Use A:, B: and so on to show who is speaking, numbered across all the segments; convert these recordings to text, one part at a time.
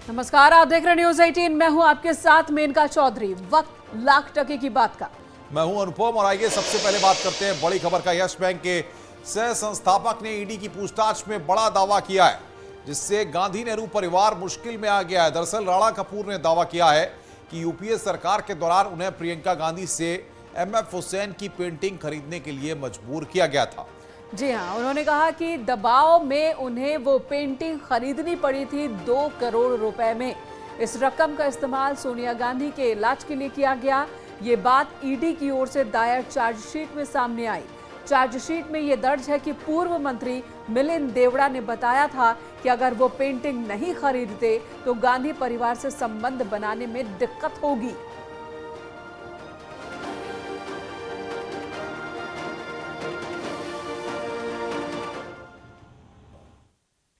A: नमस्कार, आप देख रहे हैं न्यूज 18। मैं हूं आपके साथ मेनका चौधरी। वक्त लाख टके की बात का।
B: मैं हूं अनुपम और आइए सबसे पहले बात करते हैं बड़ी खबर का। यस बैंक के सह संस्थापक ने ईडी की पूछताछ में बड़ा दावा किया है, जिससे गांधी नेहरू परिवार मुश्किल में आ गया है। दरअसल राणा कपूर ने दावा किया है कि यूपीए सरकार के दौरान उन्हें प्रियंका गांधी से एमएफ हुसैन की पेंटिंग खरीदने के लिए मजबूर किया गया था।
A: जी हां, उन्होंने कहा कि दबाव में उन्हें वो पेंटिंग खरीदनी पड़ी थी 2 करोड़ रुपए में। इस रकम का इस्तेमाल सोनिया गांधी के इलाज के लिए किया गया। ये बात ईडी की ओर से दायर चार्जशीट में सामने आई। चार्जशीट में ये दर्ज है कि पूर्व मंत्री मिलिंद देवड़ा ने बताया था कि अगर वो पेंटिंग नहीं खरीदते तो गांधी परिवार से संबंध बनाने में दिक्कत होगी।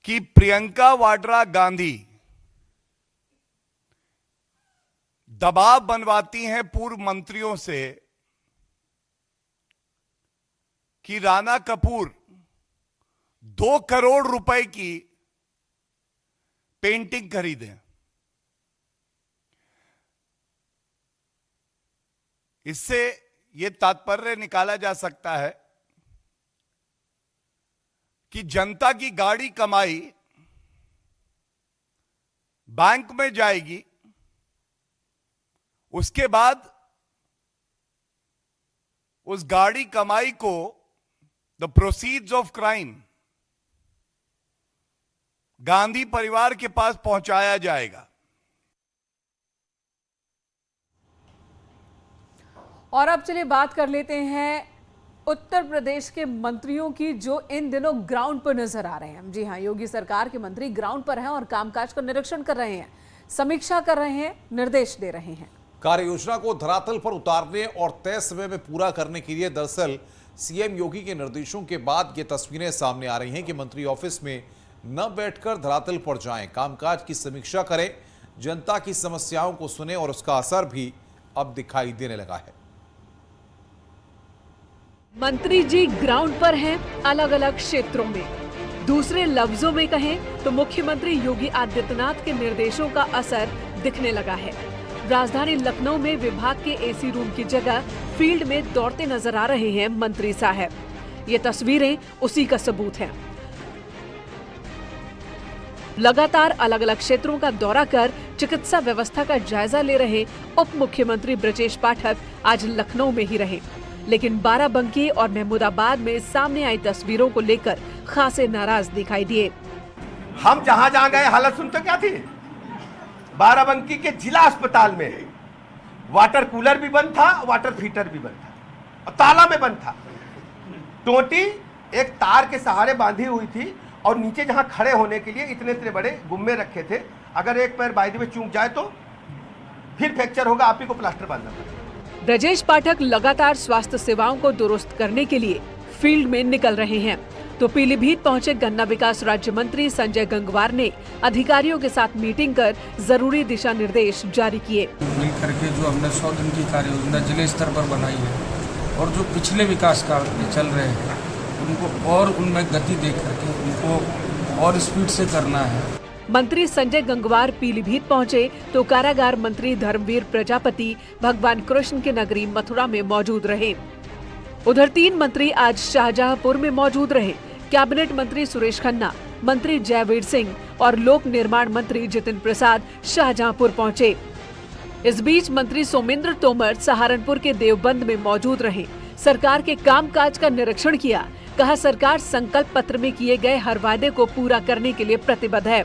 C: कि प्रियंका वाड्रा गांधी दबाव बनवाती हैं पूर्व मंत्रियों से कि राणा कपूर 2 करोड़ रुपए की पेंटिंग खरीदें। इससे यह तात्पर्य निकाला जा सकता है कि जनता की गाड़ी कमाई बैंक में जाएगी, उसके बाद उस गाड़ी कमाई को the proceeds of crime Gandhi परिवार के पास पहुंचाया जाएगा।
A: और अब चलिए बात कर लेते हैं उत्तर प्रदेश के मंत्रियों की, जो इन दिनों ग्राउंड पर नजर आ रहे हैं। जी हां, योगी सरकार के मंत्री ग्राउंड पर हैं और कामकाज का निरीक्षण कर रहे हैं, समीक्षा कर रहे हैं, निर्देश दे रहे हैं।
B: कार्य योजना को धरातल पर उतारने और तय समय में पूरा करने के लिए दरअसल सीएम योगी के निर्देशों के बाद ये तस्वीरें सामने आ रही हैं कि मंत्री ऑफिस में न बैठकर धरातल पर जाएं, कामकाज की समीक्षा करें, जनता की समस्याओं को सुने और उसका असर भी अब दिखाई देने लगा है।
A: मंत्री जी ग्राउंड पर हैं, अलग अलग क्षेत्रों में। दूसरे लफ्जों में कहें तो मुख्यमंत्री योगी आदित्यनाथ के निर्देशों का असर दिखने लगा है। राजधानी लखनऊ में विभाग के एसी रूम की जगह फील्ड में दौड़ते नजर आ रहे हैं मंत्री साहब। ये तस्वीरें उसी का सबूत हैं। लगातार अलग अलग क्षेत्रों का दौरा कर चिकित्सा व्यवस्था का जायजा ले रहे उप मुख्यमंत्री ब्रजेश पाठक आज लखनऊ में ही रहे, लेकिन बाराबंकी और महमूदाबाद में सामने आई तस्वीरों को लेकर खासे नाराज दिखाई दिए।
D: हम जहां जहां गए हालत सुनते क्या थी। बाराबंकी के जिला अस्पताल में वाटर कूलर भी बंद था, वाटर हीटर भी बंद था और ताला में बंद था। टोटी एक तार के सहारे बांधी हुई थी और नीचे जहां खड़े होने के लिए इतने इतने बड़े गुम्मे रखे थे। अगर एक पैर बाय द वे चूक जाए तो फिर फ्रैक्चर होगा, आप ही को प्लास्टर बांधना पड़ेगा।
A: ब्रजेश पाठक लगातार स्वास्थ्य सेवाओं को दुरुस्त करने के लिए फील्ड में निकल रहे हैं, तो पीलीभीत पहुंचे गन्ना विकास राज्य मंत्री संजय गंगवार ने अधिकारियों के साथ मीटिंग कर जरूरी दिशा निर्देश जारी किए।
E: मिल करके जो हमने 100 दिन की कार्य योजना जिले स्तर पर बनाई है और जो पिछले विकास कार्य चल रहे हैं उनको और उनमें गति दे करके उनको और स्पीड से करना है।
A: मंत्री संजय गंगवार पीलीभीत पहुंचे तो कारागार मंत्री धर्मवीर प्रजापति भगवान कृष्ण के नगरी मथुरा में मौजूद रहे। उधर 3 मंत्री आज शाहजहांपुर में मौजूद रहे। कैबिनेट मंत्री सुरेश खन्ना, मंत्री जयवीर सिंह और लोक निर्माण मंत्री जितिन प्रसाद शाहजहांपुर पहुंचे। इस बीच मंत्री सोमेंद्र तोमर सहारनपुर के देवबंद में मौजूद रहे, सरकार के कामकाज का निरीक्षण किया। कहा, सरकार संकल्प पत्र में किए गए हर वायदे को पूरा करने के लिए प्रतिबद्ध है।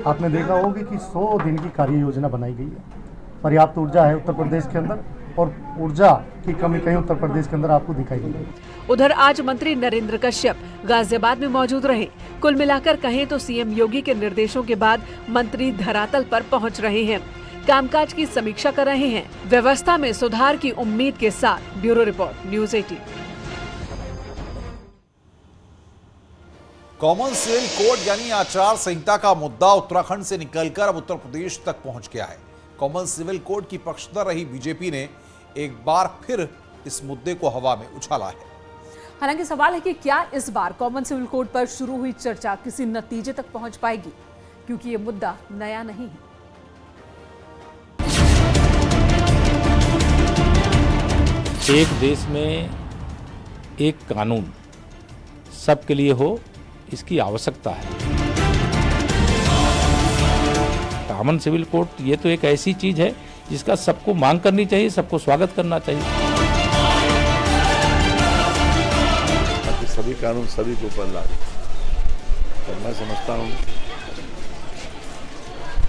F: आपने देखा होगा कि 100 दिन की कार्य योजना बनाई गई है। पर्याप्त ऊर्जा है उत्तर प्रदेश के अंदर और ऊर्जा की कमी कहीं उत्तर प्रदेश के अंदर आपको दिखाई देगी।
A: उधर आज मंत्री नरेंद्र कश्यप गाजियाबाद में मौजूद रहे। कुल मिलाकर कहें तो सीएम योगी के निर्देशों के बाद मंत्री धरातल पर पहुंच रहे हैं, कामकाज की समीक्षा कर रहे हैं, व्यवस्था में सुधार की उम्मीद के साथ। Bureau report, news 18।
B: Common civil code यानी आचार संहिता का मुद्दा उत्तराखंड से निकलकर अब उत्तर प्रदेश तक पहुंच गया है। कॉमन सिविल कोड की पक्षधर रही बीजेपी ने एक बार फिर इस मुद्दे को हवा में उछाला है।
A: हालांकि सवाल है कि क्या इस बार कॉमन सिविल कोड पर शुरू हुई चर्चा किसी नतीजे तक पहुंच पाएगी, क्योंकि ये मुद्दा नया नहीं है।
G: एक देश में एक कानून सबके लिए हो, इसकी आवश्यकता है। कॉमन सिविल कोड ये तो एक ऐसी चीज है जिसका सबको मांग करनी चाहिए, सबको स्वागत करना चाहिए।
H: सभी कानून सभी के ऊपर लागू, और मैं समझता हूँ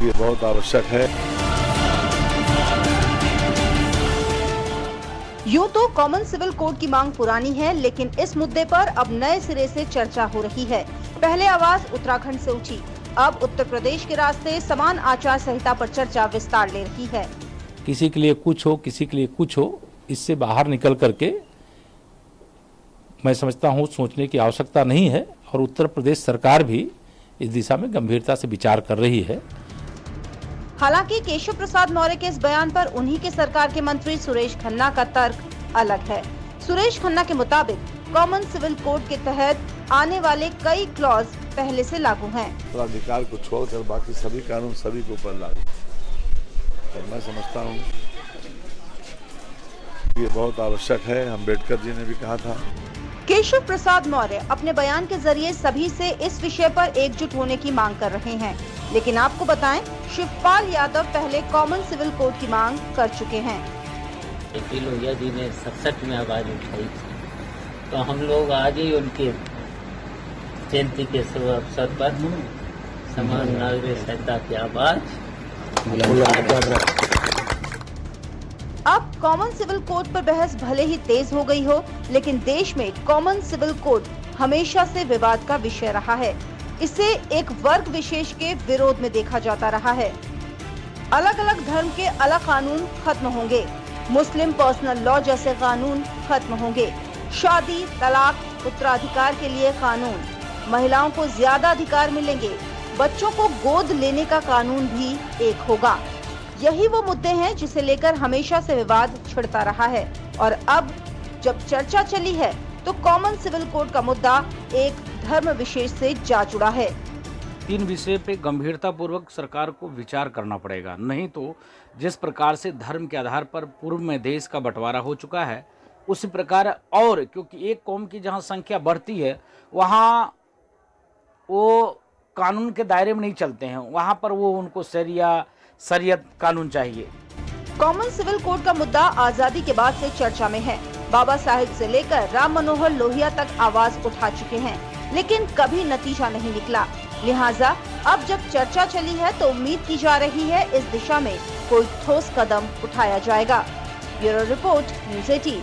H: ये बहुत आवश्यक है।
I: यूं तो कॉमन सिविल कोड की मांग पुरानी है, लेकिन इस मुद्दे पर अब नए सिरे से चर्चा हो रही है। पहले आवाज उत्तराखंड से उठी, अब उत्तर प्रदेश के रास्ते समान आचार संहिता पर चर्चा विस्तार ले रही है।
G: किसी के लिए कुछ हो, किसी के लिए कुछ हो, इससे बाहर निकल करके मैं समझता हूँ सोचने की आवश्यकता नहीं है, और उत्तर प्रदेश सरकार भी इस दिशा में गंभीरता से विचार कर रही है।
I: हालांकि केशव प्रसाद मौर्य के इस बयान पर उन्हीं के सरकार के मंत्री सुरेश खन्ना का तर्क अलग है। सुरेश खन्ना के मुताबिक कॉमन सिविल कोड के तहत आने वाले कई क्लॉज पहले से लागू हैं।
H: अधिकार को छोड़कर बाकी सभी कानून सभी के ऊपर लागू, और मैं समझता हूँ ये बहुत आवश्यक है। अम्बेडकर जी ने भी कहा था।
I: केशव प्रसाद मौर्य अपने बयान के जरिए सभी से इस विषय पर एकजुट होने की मांग कर रहे हैं, लेकिन आपको बताएं, शिवपाल यादव पहले कॉमन सिविल कोड की मांग कर चुके हैं।
J: लोहिया जी ने 67 में आवाज उठाई थी, तो हम लोग आज ही उनके जयंती के शुभ अवसर पर समान नागरिक संहिता की आवाज।
I: अब कॉमन सिविल कोड पर बहस भले ही तेज हो गई हो, लेकिन देश में कॉमन सिविल कोड हमेशा से विवाद का विषय रहा है। इसे एक वर्ग विशेष के विरोध में देखा जाता रहा है। अलग अलग धर्म के अलग कानून खत्म होंगे, मुस्लिम पर्सनल लॉ जैसे कानून खत्म होंगे, शादी, तलाक, उत्तराधिकार के लिए कानून, महिलाओं को ज्यादा अधिकार मिलेंगे, बच्चों को गोद लेने का कानून भी एक होगा। यही वो मुद्दे हैं जिसे लेकर हमेशा से विवाद छिड़ता रहा है, और अब जब चर्चा चली है तो कॉमन सिविल कोड का मुद्दा एक धर्म विशेष से जा जुड़ा है।
K: इन विषय पे गंभीरता पूर्वक सरकार को विचार करना पड़ेगा, नहीं तो जिस प्रकार से धर्म के आधार पर पूर्व में देश का बंटवारा हो चुका है, उसी प्रकार और क्योंकि एक कौम की जहां संख्या बढ़ती है वहां वो कानून के दायरे में नहीं चलते हैं, वहां पर वो उनको शरीयत कानून चाहिए।
I: कॉमन सिविल कोड का मुद्दा आजादी के बाद से चर्चा में है। बाबा साहेब से लेकर राम मनोहर लोहिया तक आवाज उठा चुके हैं, लेकिन कभी नतीजा नहीं निकला। लिहाजा अब जब चर्चा चली है तो उम्मीद की जा रही है इस दिशा में कोई ठोस कदम उठाया जाएगा। Bureau report, news 18।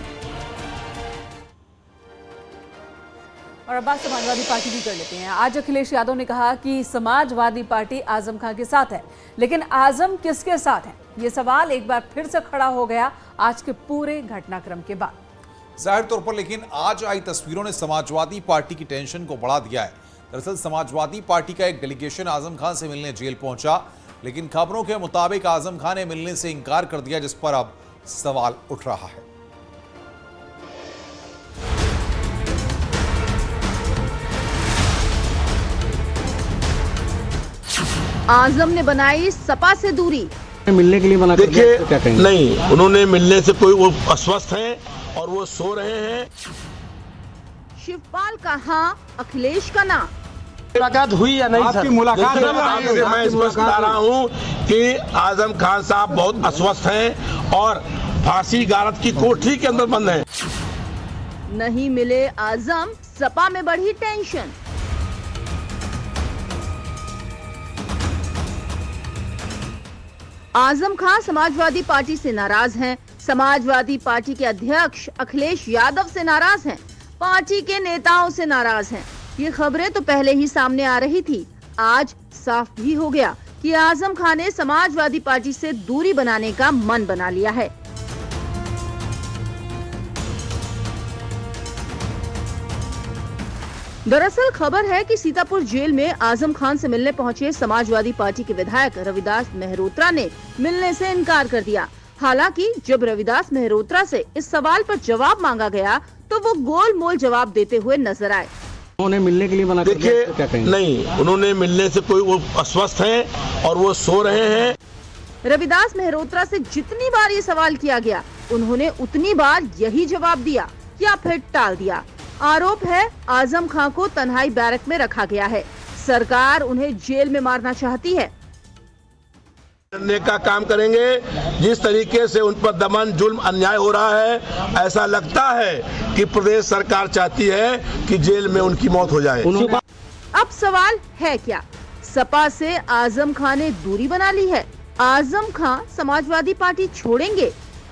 A: और अब बात समाजवादी पार्टी की कर लेते हैं। आज अखिलेश यादव ने कहा कि समाजवादी पार्टी आजम खान के साथ है, लेकिन आजम किसके साथ है, ये सवाल एक बार फिर से खड़ा हो गया आज के पूरे घटनाक्रम के बाद।
B: जाहिर तौर पर लेकिन आज आई तस्वीरों ने समाजवादी पार्टी की टेंशन को बढ़ा दिया है। दरअसल समाजवादी पार्टी का एक डेलीगेशन आजम खान से मिलने जेल पहुंचा, लेकिन खबरों के मुताबिक आजम खान ने मिलने से इनकार कर दिया, जिस पर अब सवाल उठ रहा है।
I: आजम ने बनाई सपा से दूरी,
L: मिलने के लिए मना कर दिया, तो क्या कहेंगे?
H: नहीं, उन्होंने मिलने से कोई, वो अस्वस्थ हैं और वो सो रहे हैं।
I: शिवपाल का हाँ, अखिलेश का ना।
L: मुलाकात हुई या नहीं? आपकी मुलाकात
H: मैं स्पष्ट बता रहा हूँ कि आजम खान साहब बहुत अस्वस्थ हैं और फांसी गारद की कोठरी के अंदर बंद हैं।
I: नहीं मिले आजम, सपा में बढ़ी टेंशन। आजम खान समाजवादी पार्टी से नाराज हैं। समाजवादी पार्टी के अध्यक्ष अखिलेश यादव से नाराज हैं, पार्टी के नेताओं से नाराज हैं। ये खबरें तो पहले ही सामने आ रही थी, आज साफ भी हो गया कि आजम खान ने समाजवादी पार्टी से दूरी बनाने का मन बना लिया है। दरअसल खबर है कि सीतापुर जेल में आजम खान से मिलने पहुंचे समाजवादी पार्टी के विधायक रविदास मेहरोत्रा ने मिलने से इनकार कर दिया। हालांकि जब रविदास मेहरोत्रा से इस सवाल पर जवाब मांगा गया तो वो गोलमोल जवाब देते हुए नजर आए।
L: उन्होंने मिलने के लिए मना कर दिया, तो क्या कहेंगे?
H: नहीं, उन्होंने मिलने से कोई, वो अस्वस्थ हैं और वो सो रहे हैं।
I: रविदास मेहरोत्रा से जितनी बार ये सवाल किया गया उन्होंने उतनी बार यही जवाब दिया या फिर टाल दिया। आरोप है आजम खां को तन्हाई बैरक में रखा गया है। सरकार उन्हें जेल में मारना चाहती है।
H: करने का काम करेंगे। जिस तरीके से उन पर दमन जुल्म अन्याय हो रहा है, ऐसा लगता है कि प्रदेश सरकार चाहती है कि जेल में उनकी मौत हो जाए।
I: अब सवाल है क्या, सपा से आजम खां ने दूरी बना ली है? आजम खां समाजवादी पार्टी छोड़ेंगे?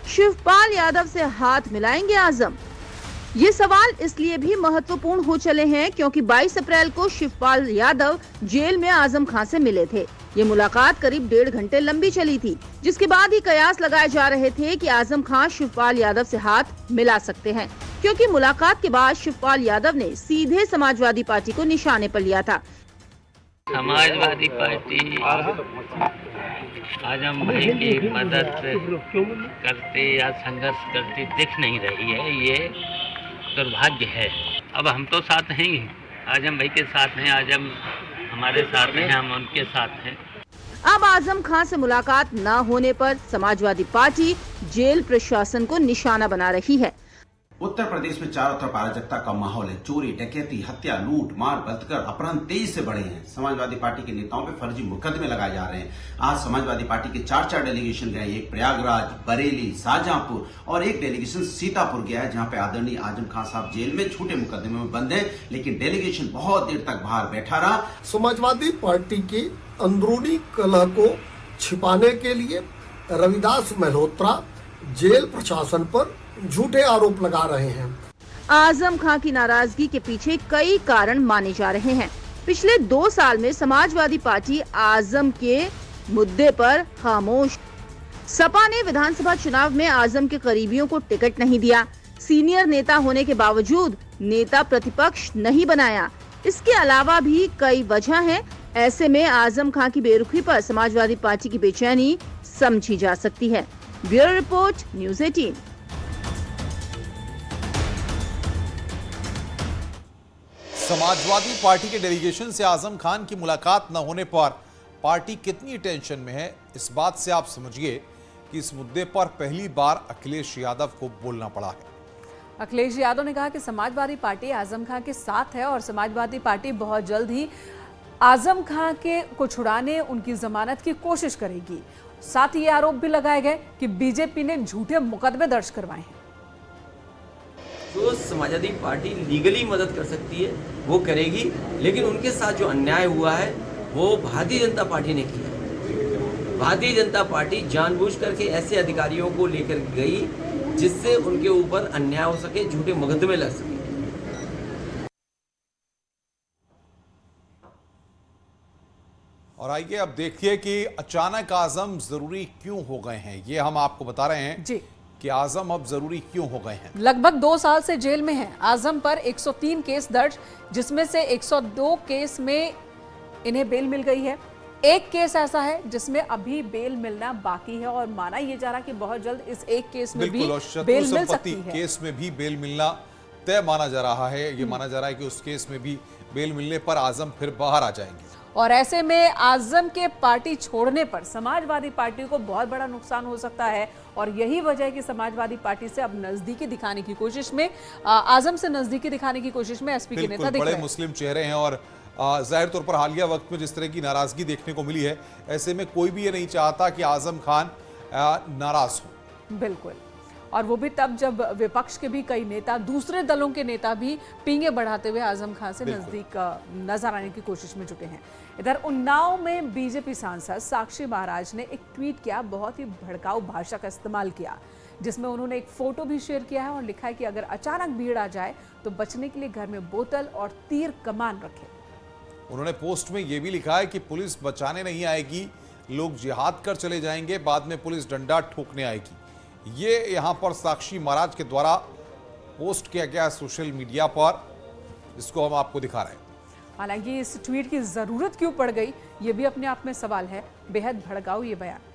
I: शिवपाल यादव से हाथ मिलाएंगे आजम? ये सवाल इसलिए भी महत्वपूर्ण हो चले हैं क्योंकि 22 अप्रैल को शिवपाल यादव जेल में आजम खां से मिले थे। ये मुलाकात करीब 1.5 घंटे लंबी चली थी, जिसके बाद ही कयास लगाए जा रहे थे कि आजम खां शिवपाल यादव से हाथ मिला सकते हैं, क्योंकि मुलाकात के बाद शिवपाल यादव ने सीधे समाजवादी पार्टी को निशाने पर लिया था।
J: समाजवादी पार्टी आजम भाई की मदद करते या संघर्ष करती दिख नहीं रही है। ये दुर्भाग्य है। अब हम तो साथ हैं ही, आजम भाई के साथ हैं, आजम हमारे साथ हैं, हम उनके साथ हैं।
I: अब आजम खां से मुलाकात न होने पर समाजवादी पार्टी जेल प्रशासन को निशाना बना रही है।
M: उत्तर प्रदेश में चारों तरफ अराजकता का माहौल है। चोरी, डकैती, हत्या, लूट, मार, बलात्कार, अपहरण तेजी से बढ़े हैं। समाजवादी पार्टी के नेताओं पे फर्जी मुकदमे लगाए जा रहे हैं। आज समाजवादी पार्टी के 4 डेलीगेशन गए, एक प्रयागराज, बरेली, शाहजहांपुर और एक डेलीगेशन सीतापुर गया है, जहां पे आदरणीय आजम खान साहब जेल में झूठे मुकदमे में बंद हैं, लेकिन डेलीगेशन बहुत देर तक बाहर बैठा रहा।
N: समाजवादी पार्टी की अंदरूनी कलह को छिपाने के लिए रविदास मल्होत्रा जेल प्रशासन पर झूठे आरोप लगा रहे हैं।
I: आजम खां की नाराजगी के पीछे कई कारण माने जा रहे हैं। पिछले 2 साल में समाजवादी पार्टी आजम के मुद्दे पर खामोश। सपा ने विधानसभा चुनाव में आजम के करीबियों को टिकट नहीं दिया। सीनियर नेता होने के बावजूद नेता प्रतिपक्ष नहीं बनाया। इसके अलावा भी कई वजह हैं। ऐसे में आजम खां की बेरुखी पर समाजवादी पार्टी की बेचैनी समझी जा सकती है। Bureau report, news 18।
B: Samajwadi party के डेलीगेशन से आजम खान की मुलाकात न होने पर पार्टी कितनी टेंशन में है, इस बात से आप समझिए कि इस मुद्दे पर पहली बार अखिलेश यादव को बोलना पड़ा है।
A: अखिलेश यादव ने कहा कि समाजवादी पार्टी आजम खान के साथ है और समाजवादी पार्टी बहुत जल्द ही आजम खान को छुड़ाने उनकी जमानत की कोशिश करेगी। साथ ही आरोप भी लगाए गए कि बीजेपी ने झूठे मुकदमे दर्ज करवाए हैं।
O: जो समाजवादी पार्टी लीगली मदद कर सकती है वो करेगी, लेकिन उनके साथ जो अन्याय हुआ है वो भारतीय जनता पार्टी ने किया। भारतीय जनता पार्टी जानबूझ करके ऐसे अधिकारियों को लेकर गई जिससे उनके ऊपर अन्याय हो सके, झूठे मुकदमे लग सके।
B: और आइए अब देखिए कि अचानक आजम जरूरी क्यों हो गए हैं। ये हम आपको बता रहे हैं
A: जी
B: कि आजम अब जरूरी क्यों हो गए हैं।
A: लगभग 2 साल से जेल में हैं। आजम पर 103 केस दर्ज, जिसमें से 102 केस में इन्हें बेल मिल गई है। एक केस ऐसा है जिसमें अभी बेल मिलना बाकी है और माना यह जा रहा कि बहुत जल्द इस एक केस में भी बेल मिल सकती है।
B: केस में भी बेल मिलना तय माना जा रहा है। ये माना जा रहा है कि उस केस में भी बेल मिलने पर आजम फिर बाहर आ जाएंगे।
A: और ऐसे में आजम के पार्टी छोड़ने पर समाजवादी पार्टी को बहुत बड़ा नुकसान हो सकता है और यही वजह है कि समाजवादी पार्टी से अब नजदीकी दिखाने की कोशिश में, आजम से नजदीकी दिखाने की कोशिश में एसपी के नेता दिख रहे हैं।
B: बड़े मुस्लिम चेहरे हैं और जाहिर तौर पर हालिया वक्त में जिस तरह की नाराजगी देखने को मिली है, ऐसे में कोई भी ये नहीं चाहता कि आजम खान नाराज हो।
A: बिल्कुल, और वो भी तब जब विपक्ष के भी कई नेता, दूसरे दलों के नेता भी पींगे बढ़ाते हुए आजम खान से नजदीक नजर आने की कोशिश में जुटे हैं। इधर उन्नाव में बीजेपी सांसद साक्षी महाराज ने एक ट्वीट किया, बहुत ही भड़काऊ भाषा का इस्तेमाल किया, जिसमें उन्होंने एक फोटो भी शेयर किया है और लिखा है कि अगर अचानक भीड़ आ जाए तो बचने के लिए घर में बोतल और तीर कमान रखें।
B: उन्होंने पोस्ट में यह भी लिखा है कि पुलिस बचाने नहीं आएगी, लोग जिहाद कर चले जाएंगे, बाद में पुलिस डंडा ठोकने आएगी। ये यहां पर साक्षी महाराज के द्वारा पोस्ट किया गया सोशल मीडिया पर, इसको हम आपको दिखा रहे हैं।
A: हालांकि इस ट्वीट की जरूरत क्यों पड़ गई, ये भी अपने आप में सवाल है। बेहद भड़काऊ ये बयान।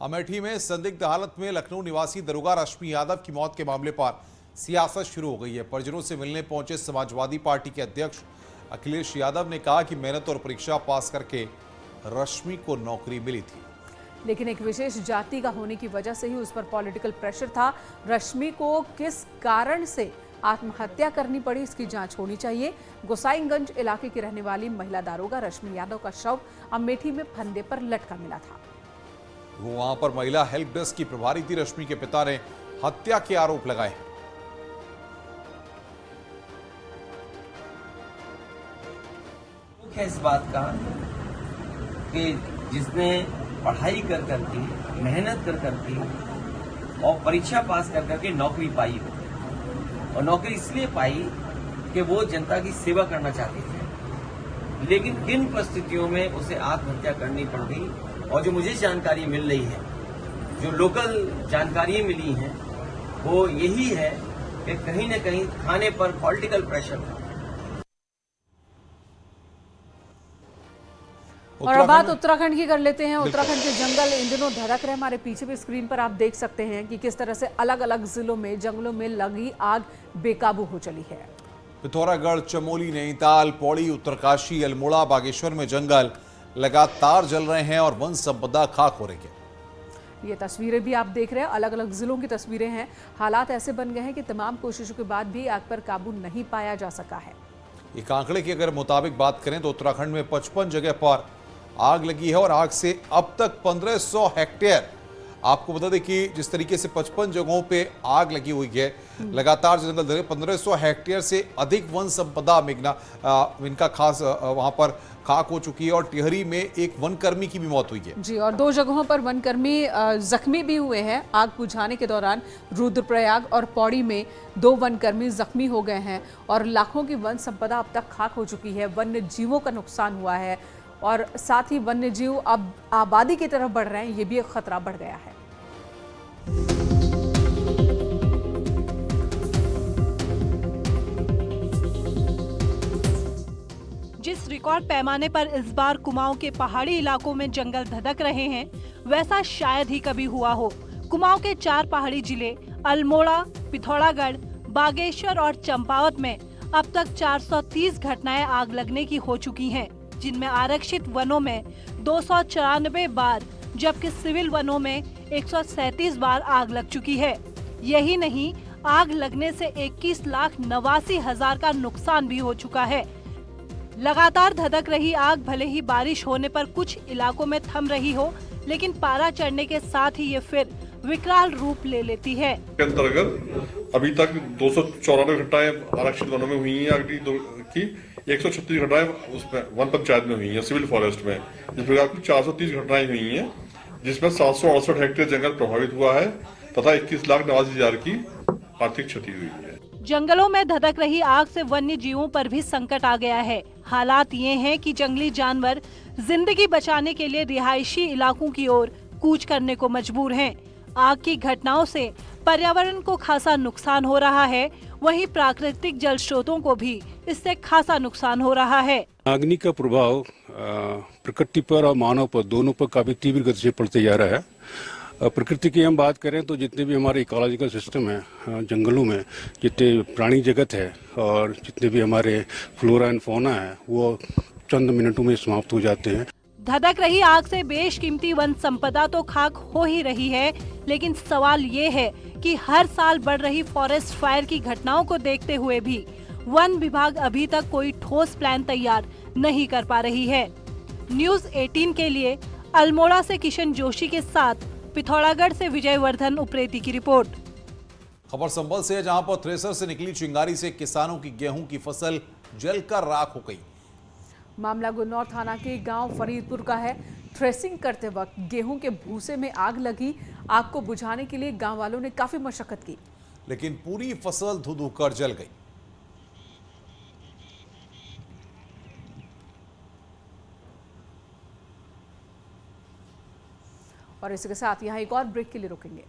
B: अमेठी में संदिग्ध हालत में लखनऊ निवासी दरोगा रश्मि यादव की मौत के मामले पर सियासत शुरू हो गई है। परिजनों से मिलने पहुंचे समाजवादी पार्टी के अध्यक्ष अखिलेश यादव ने कहा कि मेहनत और परीक्षा पास करके रश्मि को नौकरी मिली थी,
A: लेकिन एक विशेष जाति का होने की वजह से ही उस पर पॉलिटिकल प्रेशर था। रश्मि को किस कारण से आत्महत्या करनी पड़ी, इसकी जांच होनी चाहिए। गोसाईगंज इलाके की रहने वाली महिला दारोगा रश्मि यादव का शव अमेठी में फंदे पर लटका मिला था।
B: वो वहां पर महिला हेल्प डेस्क की प्रभारी थी। रश्मि के पिता ने हत्या के आरोप लगाए हैं।
O: दुख है इस बात का कि जिसने पढ़ाई कर करके, मेहनत कर करके और परीक्षा पास कर करके नौकरी पाई हो, और नौकरी इसलिए पाई कि वो जनता की सेवा करना चाहते थे, लेकिन किन परिस्थितियों में उसे आत्महत्या करनी पड़ गई। और जो मुझे जानकारी मिल रही है, जो लोकल जानकारी मिली हैं, वो यही है कि कहीं न कहीं थाने पर पॉलिटिकल प्रेशर था।
A: और अब बात उत्तराखंड की कर लेते हैं। उत्तराखंड के जंगल इन दिनों धधक रहे। हमारे पीछे भी स्क्रीन पर आप देख सकते हैं कि किस तरह से अलग अलग जिलों में जंगलों में लगी आग बेकाबू हो चली है।
B: पिथौरागढ़, चमोली, नैनीताल, पौड़ी, उत्तरकाशी, अल्मोड़ा, बागेश्वर में जंगल लगातार जल रहे हैं और वन संपदा खाक हो रही है।
A: ये तस्वीरें भी आप देख रहे हैं, अलग अलग जिलों की तस्वीरें हैं। हालात ऐसे बन गए हैं कि तमाम कोशिशों के बाद भी आग पर काबू नहीं पाया जा सका है।
B: एक आंकड़े की अगर मुताबिक बात करें तो उत्तराखंड में 55 जगह पर आग लगी है और आग से अब तक 1500 हेक्टेयर, आपको बता दें कि जिस तरीके से 55 जगहों पे आग लगी हुई है, लगातार जंगल धरे, 1500 हेक्टेयर से अधिक वन संपदा मेघना इनका खास वहां पर खाक हो चुकी है। और टिहरी में एक वनकर्मी की भी मौत हुई है
A: जी, और 2 जगहों पर वनकर्मी जख्मी भी हुए हैं आग बुझाने के दौरान। रुद्रप्रयाग और पौड़ी में 2 वनकर्मी जख्मी हो गए हैं और लाखों की वन संपदा अब तक खाक हो चुकी है। वन्य जीवों का नुकसान हुआ है और साथ ही वन्य जीव अब आबादी की तरफ बढ़ रहे हैं, ये भी एक खतरा बढ़ गया है।
P: जिस रिकॉर्ड पैमाने पर इस बार कुमाऊं के पहाड़ी इलाकों में जंगल धधक रहे हैं, वैसा शायद ही कभी हुआ हो। कुमाऊं के 4 पहाड़ी जिले अल्मोड़ा, पिथौरागढ़, बागेश्वर और चंपावत में अब तक 430 घटनाएं आग लगने की हो चुकी हैं, जिनमें आरक्षित वनों में 294 बार जबकि सिविल वनों में 137 बार आग लग चुकी है। यही नहीं, आग लगने से 21,89,000 का नुकसान भी हो चुका है। लगातार धधक रही आग भले ही बारिश होने पर कुछ इलाकों में थम रही हो, लेकिन पारा चढ़ने के साथ ही ये फिर विकराल रूप ले लेती है।
Q: के अंतर्गत अभी तक 294 घटनाएं आरक्षित वनों में हुई हैं आग की, 136 घटनाएं उसमें वन पंचायत में हुई हैं, सिविल फॉरेस्ट में। इस प्रकार की 430 घटनाएं हुई हैं, जिसमें 768 हेक्टेयर जंगल प्रभावित हुआ है तथा 21,89,000 की आर्थिक क्षति हुई है।
P: जंगलों में धधक रही आग से वन्य जीवों पर भी संकट आ गया है। हालात ये हैं कि जंगली जानवर जिंदगी बचाने के लिए रिहायशी इलाकों की ओर कूच करने को मजबूर हैं। आग की घटनाओं से पर्यावरण को खासा नुकसान हो रहा है, वहीं प्राकृतिक जल स्रोतों को भी इससे खासा नुकसान हो रहा है।
R: अग्नि का प्रभाव प्रकृति पर और मानव पर दोनों पर काफी तीव्र गति से पड़ते जा रहा है। प्रकृति की हम बात करें तो जितने भी हमारे इकोलॉजिकल सिस्टम है, जंगलों में जितने प्राणी जगत है और जितने भी हमारे फ्लोरा एंड फौना है, वो चंद मिनटों में समाप्त हो जाते हैं।
P: धधक रही आग से बेशकीमती वन संपदा तो खाक हो ही रही है, लेकिन सवाल ये है कि हर साल बढ़ रही फॉरेस्ट फायर की घटनाओं को देखते हुए भी वन विभाग अभी तक कोई ठोस प्लान तैयार नहीं कर पा रही है। न्यूज़ 18 के लिए अल्मोड़ा से किशन जोशी के साथ पिथौरागढ़ से विजय वर्धन उप्रेती की रिपोर्ट।
B: खबर संभल से है, जहां पर थ्रेसर से निकली चिंगारी से किसानों की गेहूं की फसल जलकर राख हो गई।
A: मामला गुन्नौर थाना के गांव फरीदपुर का है। थ्रेसिंग करते वक्त गेहूं के भूसे में आग लगी। आग को बुझाने के लिए गांव वालों ने काफी मशक्कत की,
B: लेकिन पूरी फसल धुध कर जल गई।
A: और इसी के साथ यहां एक और ब्रेक के लिए रुकेंगे।